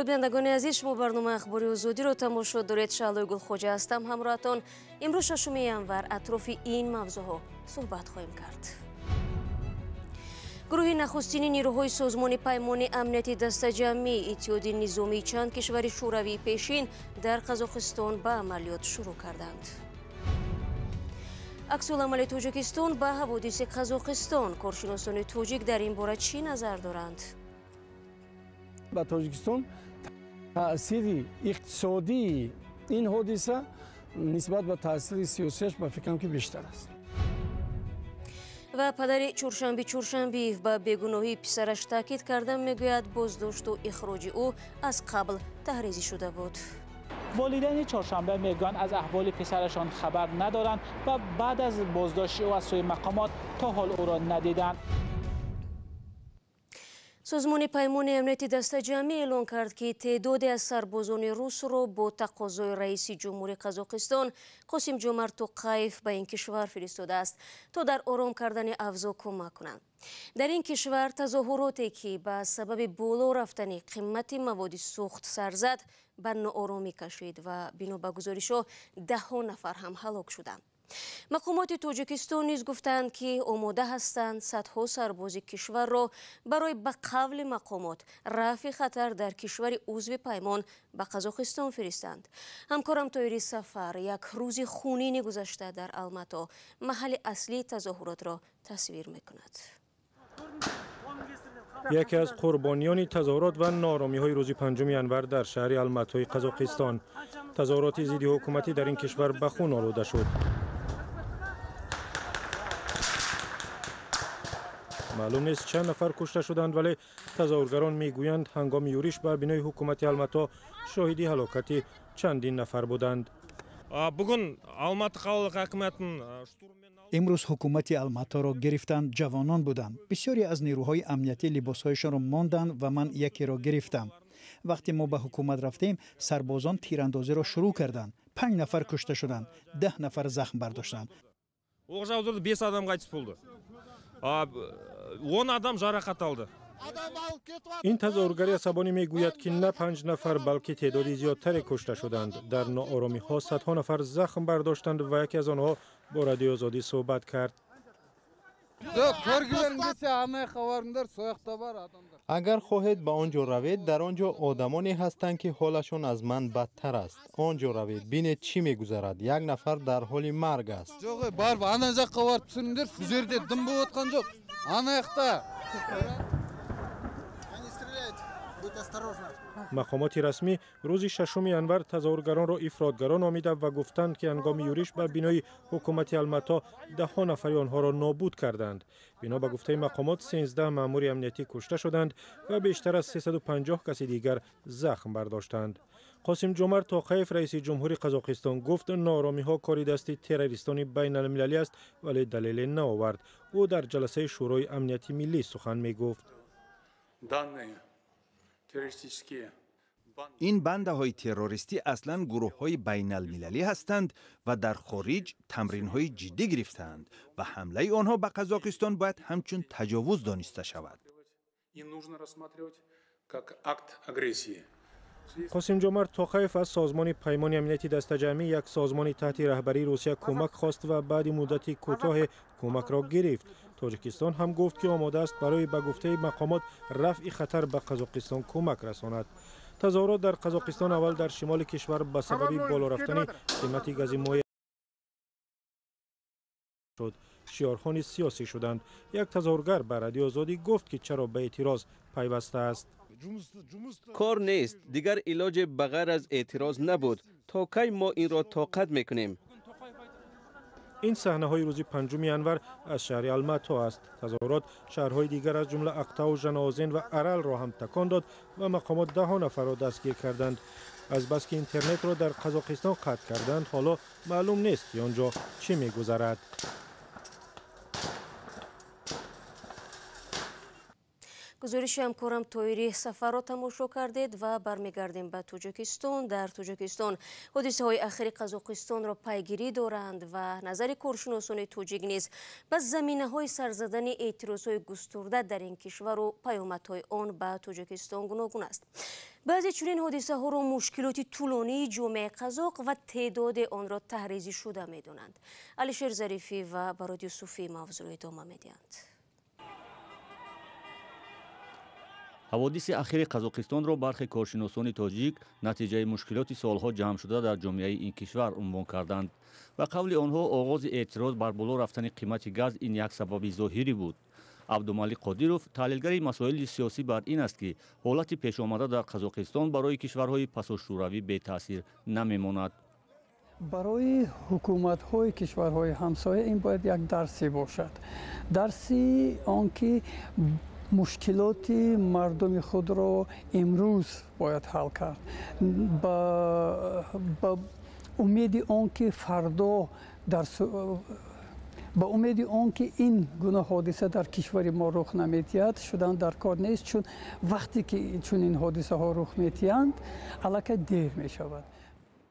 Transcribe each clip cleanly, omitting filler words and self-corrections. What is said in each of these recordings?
بینندگان عزیز، شما برنامه اخباری آزادی رو تماشا دارید. شعله گلخوجه هستم همراهتان. امروز ششم ینور اطراف این موضوعها صحبت خواهیم کرد. گروه نخستین نیروهای سازمان پایمانی امنیتی دستاجمعی اتحادیه نظامی چند کشور شوروی پیشین در قزاقستان به عملیات شروع کردند. عکس‌العمل تاجیکستان به حوادث قزاقستان، کارشناسان تاجیک در این باره چی نظر دارند؟ با تاجیکستان تأثیر اقتصادی این حادثه نسبت به تأثیر سیاسیش به فکرم که بیشتر است. و پدر چورشنبه چورشنبیев به بیگناهی پسرش تاکید کرده، میگوید بازداشت و اخراج او از قبل تحریزی شده بود. والدین چهارشنبه میگن از احوال پسرشان خبر ندارند و بعد از بازداشت او از سوی مقامات تا حال او را ندیدند. سازمان پایمانی امنیتی دستاجمعی اعلان کرد که تعدادی از سربازان روس را با تقاضای رئیس جمهوری قزاقستان قاسم جمعت توقیف به این کشور فرستاده است تا در آرام کردن اوضاع کمک کنند. در این کشور تظاهراتی که به سبب بالا رفتن قیمت مواد سوخت سر زد به ناآرامی کشید و بنا به گزارش‌ها ده‌ها نفر هم هلاک شدند. مقامات تاجیکستان نیز گفتند که آماده هستند صدها سرباز کشور را برای به قول مقامات رفع خطر در کشور ازوی پیمان به قزاقستان فرستند. همکارم طاهری سفر یک روز خونین گذشته در الماتا، محل اصلی تظاهرات را تصویر می‌کند. یکی از قربانیان تظاهرات و ناآرامی‌های روز 5 ینور در شهر الماتای قزاقستان، تظاهرات ضد حکومتی در این کشور به خون آلوده شد. معلوم نیست چند نفر کشته شدند، ولی تظاهرگران میگویند هنگام یورش به بنای حکومت الماتا شاهدی هلاکت چندین نفر بودند. امروز حکومت الماتا را گرفتند، جوانان بودند. بسیاری از نیروهای امنیتی لباسهایشان را ماندند و من یکی را گرفتم. وقتی ما به حکومت رفتیم، سربازان تیراندازی را شروع کردند. 5 نفر کشته شدند، 10 نفر زخم برداشتند. 5 адам қайтыс болды. 10 адам жарақат алды. این تظاهرگر عصبانی میگوید که نه 5 نفر بلکه تعدادی زیادتر کشته شدند. در ناآرامی ها صدها نفر زخم برداشتند و یکی از آنها با رادیو آزادی صحبت کرد. اگر خواهید به آنجا روید، در آنجا آدمانی هستند که حالشون از من بدتر است. آنجا روید، بینید چی میگذرد. یک نفر در حال مرگ است. مقامات رسمی روز 6 ینور تظاهرگران را افراطگران نامیده و گفتند که هنگام یورش به بنای حکومت الماتا 10 نفر آنها را نابود کردند. بنا به گفته مقامات 13 مأمور امنیتی کشته شدند و بیشتر از 350 کس دیگر زخم برداشتند. قاسم جمعت توقیف رئیس جمهوری قزاقستان گفت ناآرامی‌ها کاری دست تروریستان بین المللی است، ولی دلیل نآورد. او در جلسه شورای امنیتی ملی سخن میگفت. این بنده های تروریستی اصلا گروه های بین المللی هستند و در خارج تمرین های جدی گرفتند و حمله آنها به قزاقستان باید همچون تجاوز دانسته شود. قاسم جمعت توقیف از سازمان پایمانی امنیتی دستاجمعی، یک سازمان تحت رهبری روسیه، کمک خواست و بعد مدتی کوتاه کمک را گرفت. تاجیکستان هم گفت که آماده است برای به گفته مقامات رفع خطر به قزاقستان کمک رساند. تظاهرات در قزاقستان اول در شمال کشور به سبب بالا رفتن قیمت گاز مایع شد. شعارخوان سیاسی شدند. یک تظاهرگر به رادیو آزادی گفت که چرا به اعتراض پیوسته است. کار نیست، دیگر علاج بغیر از اعتراض نبود. تا کی ما این را طاقت میکنیم؟ این صحنه های روز 5 ینور از شهر الماتا است. تظاهرات شهرهای دیگر از جمله اقتا و ژنازین و ارل را هم تکان داد و مقامات 10 نفر را دستگیر کردند. از بس که اینترنت را در قزاقستان قطع کردند، حالا معلوم نیست که آنجا چی میگذرد. گزارش همکارم طاهری سفر را تماشا کردید و برمیگردیم به تاجیکستان. در تاجیکستان حادثه های اخیر قزاقستان را پیگیری دارند و نظر کارشناسان تاجیک نیز به زمینه های سرزدن اعتراض های گسترده در این کشور و پیامدهای آن به تاجیکستان گوناگون است. بعضی چنین حادثه ها را مشکلات طولانی جامعه قزاق و تعداد آن را تحریزی شده می دانند. علیشیر ظریفی و براد یوسفی موضوع ادامه میدهند. حوادث اخیر قزاقستان را برخی کارشناسان تاجیک نتیجه مشکلات سالها جمع شده در جامعه این کشور عنوان کردند و قول آنها آغاز اعتراض بر بالا رفتن قیمت گاز این یک سبب ظاهری بود. عبدالمالک قادیروف تحلیلگر مسائل سیاسی بر این است که حالت پیش آمده در قزاقستان برای کشورهای پساشوروی بی تاثیر نمیماند. برای حکومت‌های کشورهای همسایه این باید یک درسی باشد. درسی آنکه مشکلات مردم خود را امروز باید حل کرد. با امید آنکه فردا با امید آنکه این گونه حادثه در کشور ما رخ نمی‌دهد شدن در کار نیست، چون وقتی که چون این حادثه ها رخ می‌دهند الکی دیر می‌شود.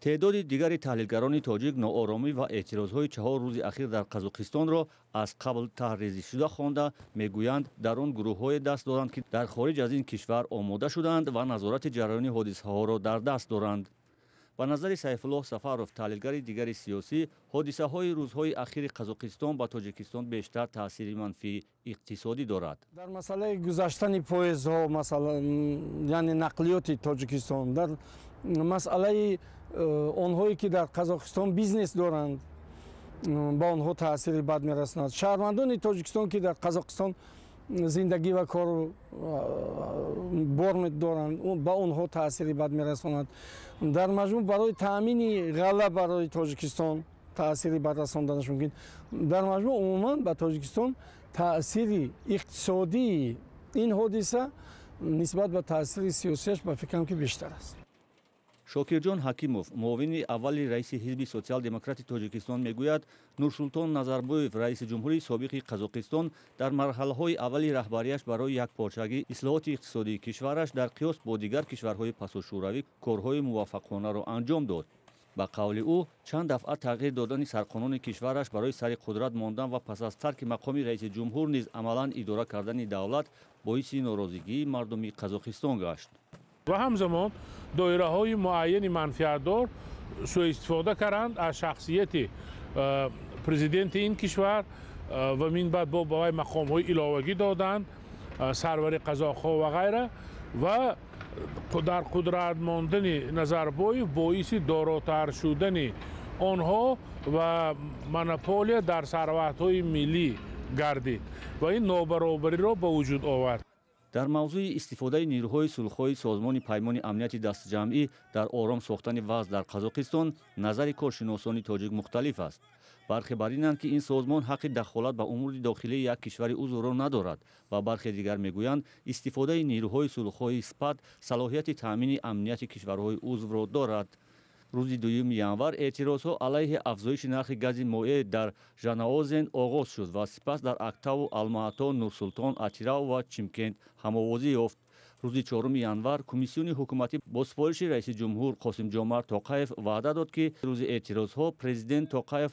تعداد دیگر تحلیلگران تاجیک ناآرامی و اعتراضهای 4 روز اخیر در قزاقستان را از قبل تحریزی شده خوانده میگویند در آن گروه‌های دست دارند که در خارج از این کشور آماده شدند و نظارت جریان حادثه‌ها را در دست دارند. به نظر سیفالله سفروف تحلیلگر دیگر سیاسی، حادثه‌های روزهای اخیر قزاقستان به تاجیکستان بیشتر تاثیر منفی اقتصادی دارد. در مسئله گذشتن پایزها، مثلا یعنی نقلیات تاجیکستان، در مسئله آنهایی که در قزاقستان بیزنس دارند با آنها تاثیر بد میرساند. شهروندان تاجیکستان که در قزاقستان زندگی و کار بار دارند با آنها تاثیر بد میرساند. در مجموع برای تامین غله برای تاجیکستان تاثیر بد رساندنش ممکن. در مجموع عموما به تاجیکستان تاثیر اقتصادی این حادثه نسبت به تاثیر سیاسیش به فکرم که بیشتر است. شاکرجان حکیموف معاون اولی رئیس حزب سوسیال دموکرات تاجیکستان میگوید نورسултон назарбоев رئیس جمهوری سابق قزاقستان در مرحله‌های اولی رهبریش برای یکپارچگی اصلاحات اقتصادی کشورش در قیاس با دیگر کشورهای پساشوروی کارهای موفقانه را انجام داد. با قول او چند دفعه تغییر دادن سرقانون کشورش برای سر قدرت ماندن و پس از ترک مقام رئیس جمهور نیز عملاً اداره کردن دولت باعث ناراضگی مردم قزاقستان گشت. و همزمان دایره های معین منفعتدار سوء استفاده کردند از شخصیت پرزیدنت این کشور و من بعد با برای مقام های علاوگی دادند، سرور قزاق‌ها و غیره، و در قدرت ماندن نظربایف باعث داراتر شدن آنها و مونوپولی در ثروت های ملی گردید و این نابرابری را به وجود آورد. در موضوع استفاده نیروهای صلح‌خواه سازمان پایمانی امنیتی دستاجمعی در آرام ساختن وضع در قزاقستان نظر کارشناسان تاجیک مختلف است. برخی بر اینند که این سازمان حق دخالت به امور داخلی یک کشور عضو را ندارد و برخی دیگر میگویند استفاده نیروهای صلح‌خواه سپاد صلاحیت تامین امنیت کشورهای عضو را دارد. روز 2 январ اعتراضها علیه افزایش نرخ گاز مایع در ژاناозен آغاز شد و سپس در اکتاو، الماتا، نورسултон، атирау و چیمکент هماوازی یافت. روز 4 январ کمیسیون حکومتی با سفارش رئیس جمهور قاسم جمعت توقیف وعده داد که روز اعتراضها پرزیدنت توقیف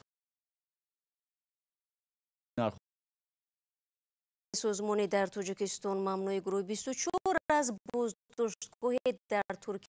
سازمانی در تاجیکستان ممنوع گروه 24 از بازداشتگاه در ترکیه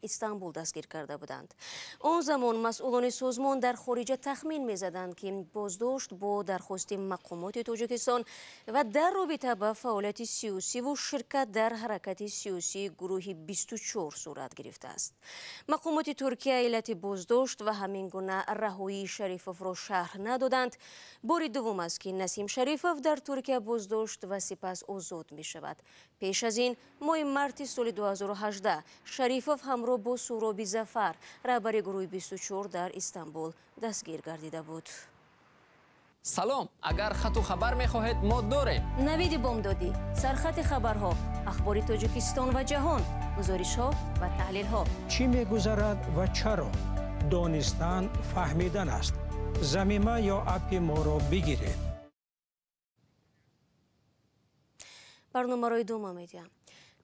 استانبول دستگیر کرده بودند. آن زمان مسئولان سازمان در خارج تخمین می‌زدند که بازداشت با درخواست مقامات تاجیکستان و در رابطه با فعالیت سیاسی و شرکت در حرکت سیاسی گروه 24 صورت گرفته است. مقامات ترکیه علت بازداشت و همین گونه رهایی شریفوف را شرح ندادند. بار دوم است که نسیم شریفوف در ترکیه بازداشت و سپس آزاد می شود. پیش از این ماه مارس سال 2018 شریفوف همراه با سهراب ظفر رهبر گروه 24 در استانبول دستگیر گردیده بود. سلام، اگر خط و خبر میخواهید ما داریم. نوید بامدادی، سرخط خبرها، اخباری تاجیکستان و جهان، گزارش‌ها و تحلیل‌ها. چی می‌گذرد و چرا؟ دانستن فهمیدن است. ضمیمه یا اپ ما را بگیرید. برنامه‌های دوم می‌دیم.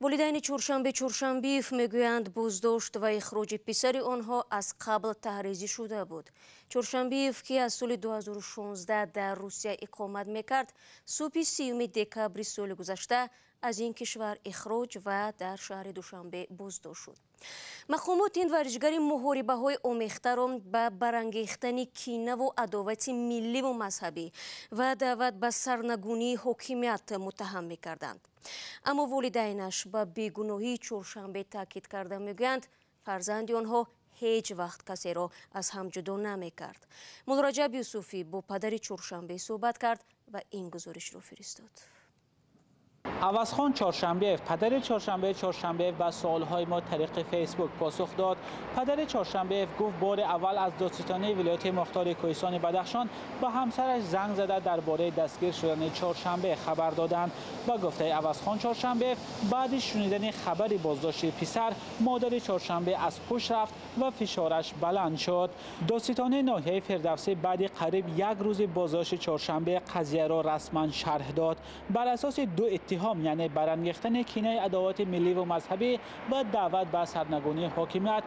والدین چورشنبه چورشنبیف میگویند بازداشت و اخراج پسر آنها از قبل تحریزی شده بود. چورشنبیف که از سال 2016 در روسیه اقامت میکرد، صبح 30 دکبر سال گذشته از این کشور اخراج و در شهر دوشنبه بازداشت شد. مقامات این ورزشگر محاربه‌های آمیخته را به برانگیختن کینه و عداوت ملی و مذهبی و دعوت به سرنگونی حاکمیت متهم می‌کردند. اما والدینش به بیگناهی چورشنبه تاکید کرده میگویند فرزند آنها هیچ وقت کسی را از هم جدا نمی‌کرد. مولا رجب یوسفی با پدر چورشنبه صحبت کرد و این گزارش را فرستاد. عوضخان چورشنبیев، پدر چورشنبه چورشنبیев به سوالهای ما طریق فیسبوک پاسخ داد. پدر چورشنبیев گفت بار اول از دادستانی ولایت مختار کوهستان بدخشان به همسرش زنگ زده درباره دستگیر شدن چورشنبه خبر دادند. با گفته عوضخان چورشنبیев بعد شنیدن خبر بازداشت پسر، مادر چورشنبه از هوش رفت و فشارش بلند شد. دادستانی ناحیه فردوسی بعد قریب یک روز بازداشت چورشنبه قضیه را رسما شرح داد. بر اساس دو اتهام، یعنی برانگیختن کینه عداوت ملی و مذهبی و دعوت به سرنگونی حاکمیت،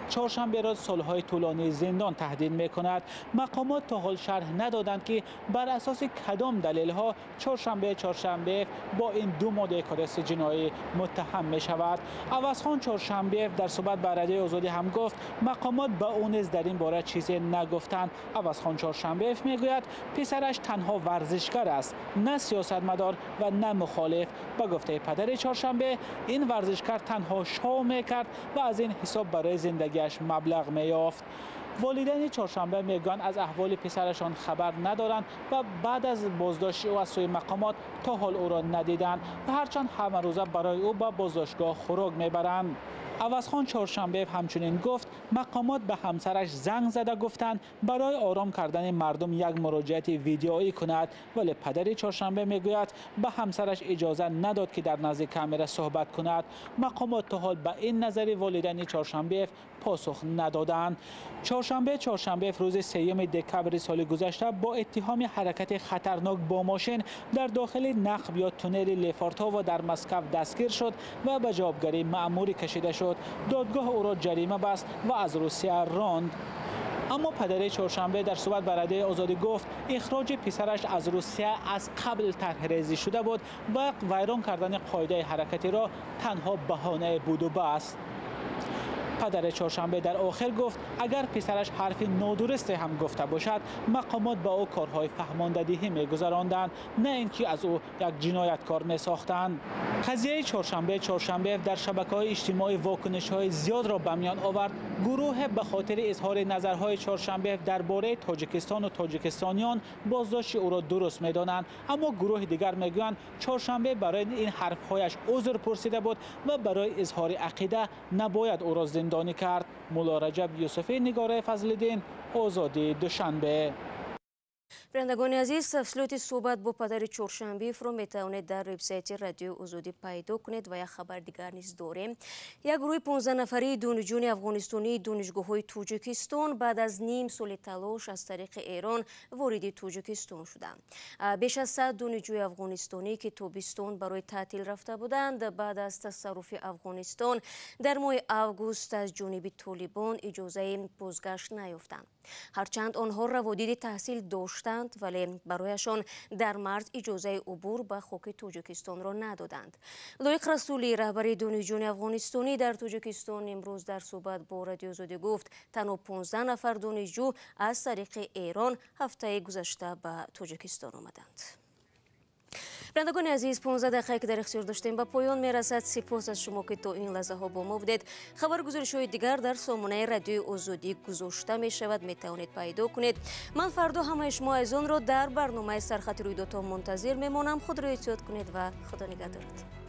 چورشنبه را سالهای طولانی زندان تهدید می‌کند. مقامات تا حال شرح ندادند که بر اساس کدام دلیل‌ها چورشنبه چورشنبیев با این دو ماده کودست جنایی متهم می‌شود. عوضخان چورشنبیев در صحبت با رادیو آزادی هم گفت مقامات به او نیز در این باره چیزی نگفتند. عوضخان چورشنبیев میگوید پسرش تنها ورزشگر است، نه سیاستمدار و نه مخالف. با گفته پدر چورشنبه، این ورزشگر تنها شو میکرد و از این حساب برای زندگیش مبلغ میافت. والدین چورشنبه میگویند از احوال پسرشان خبر ندارند و بعد از بازداشت او از سوی مقامات تا حال او را ندیدند و هرچند همه روزه برای او به بازداشتگاه خوراک میبرند. عوضخان چورشنبیев همچنین گفت مقامات به همسرش زنگ زده گفتند برای آرام کردن مردم یک مراجعت ویدئویی کند، ولی پدر چورشنبه میگوید به همسرش اجازه نداد که در نزد کامera صحبت کند. مقامات تا حال به این نظر والدین چورشنبیев پاسخ ندادند. چورشنبه چورشنبیев روز 3 دکبر سال گذشته با اتهام حرکت خطرناک با ماشین در داخل نقب یا تونل لیفارتا و در مسکو دستگیر شد و به جوابگری مأموری کشیده شد. دادگاه او را جریمه بست و از روسیه راند. اما پدر چورشنبه در صحبت با رادیو آزادی گفت اخراج پسرش از روسیه از قبل طرح‌ریزی شده بود و ویران کردن قاعده حرکتی را تنها بهانه بود و بس. پدر چورشنبه در آخر گفت اگر پسرش حرف نادرستی هم گفته باشد، مقامات با او کارهای فهماندهی می‌گذراندند، نه اینکه از او یک جنایتکار می‌ساختند. قضیه چورشنبه چورشنبیев در شبکه‌های اجتماعی واکنش‌های زیاد را به میان آورد. گروه به خاطر اظهار نظرهای چورشنبیев درباره تاجیکستان و تاجیکستانیان بازداشت او را درست می‌دانند، اما گروه دیگر می‌گویند چورشنبه برای این حرف‌هایش عذر پرسیده بود و برای اظهار عقیده نباید او را زندانی کرد. مولا رجب یوسفی، نگار فضل‌الدین، آزادی دوشنبه. بینندگان عزیز، تفصیلات صحبت با پدر چورشنبیев را میتوانید در وبسایت رادیو آزادی پیدا کنید و یک خبر دیگر نیز داریم. یک گروه 15 نفری دانشجویان افغانستانی دانشگاه‌های تاجیکستان بعد از نیم سال تلاش از طریق ایران وارد تاجیکستان شدند. بیش از 100 دانشجوی افغانستانی که تابستان برای تعطیل رفته بودند، بعد از تصرف افغانستان در ماه اوگوست از جانب طالبان اجازه بازگشت نیافتند. هرچند آنها روادید تحصیل داشتند، ولی برایشان در مارس اجازه عبور به خاک تاجیکستان را ندادند. لایق رسولی، رهبر دانشجویان افغانستانی در تاجیکستان، امروز در صحبت با رادیو آزادی گفت تنها 15 نفر دانشجو از طریق ایران هفته گذشته به تاجیکستان آمدند. بینندگان عزیز، 15 دقیقه که در اختیار داشتیم به پایان میرسد. سپاس از شما که تا این لحظه ها با ما بودید. خبرگزارش‌های دیگر در سامانه رادیو آزادی گذاشته می شود، می توانید پیدا کنید. من فردا همه شما عزیزان را در برنامه سرخط رویدادها منتظر میمانم. خود را احتیاط کنید و خدا نگهدارت.